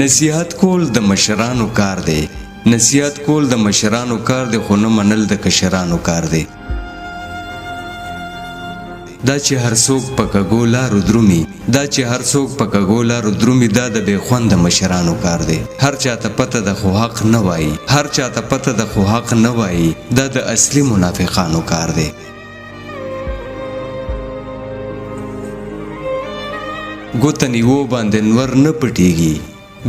نصیحت کول د مشرانو کار دی، نصیحت کول د مشرانو کار دی، خو نه منل د کشرانو کار دی. دا چې هر څوک په کږو لارو درومي، دا چې هر څوک په کږو لارو درومي، دا د بې خونده مشرانو کار دی. هر چاته پته د خو حق نه وایي، هر چاته پته د خو حق نه وایي، دا د اصلي منافقانو کار دی. ګوته نیوو باندې نور نه پټېږي،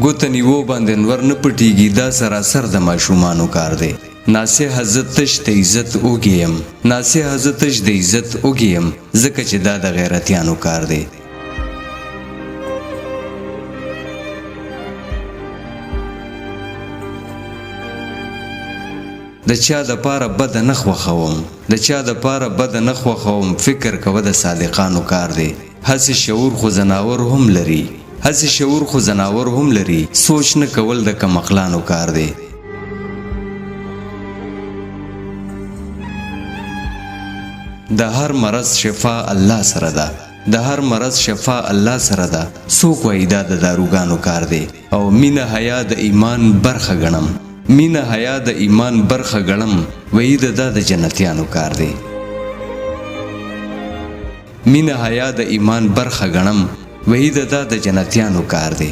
ګوته نیوو باندې نور نه پټېږي، دا سراسر د ماشومانو کار دی. ناصحه زه تش د عزت اوږې یم، ناصحه زه تش د عزت اوږې یم، ځکه چې دا د غیرتیانو کار دی. د چا د پاره بده نه خوښوم، د چا د پاره بده نه خوښوم، فکر کوه د صادقانو کار دی. هسې شعور خو زناور هم لري، هسې شعور خو زناور هم لري، سوچ نه کول د کمقلانو کار دی. د هر مرض شفا الله سره ده، د هر مرض شفا الله سره ده، څوک وایي دا د داروګانو کار دی. او مینه حیا د ایمان برخه ګڼم، مینه حیا د ایمان برخه ګڼم، وایي دا د جنتیانو کار دی. مینه حیا د ایمان برخه ګڼم، وایي دا د جنتیانو کار دی.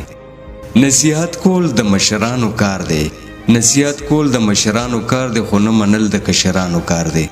نصیحت کول د مشرانو کار دی، نصیحت کول د مشرانو کار دی، خو نه منل د کشرانو کار دی.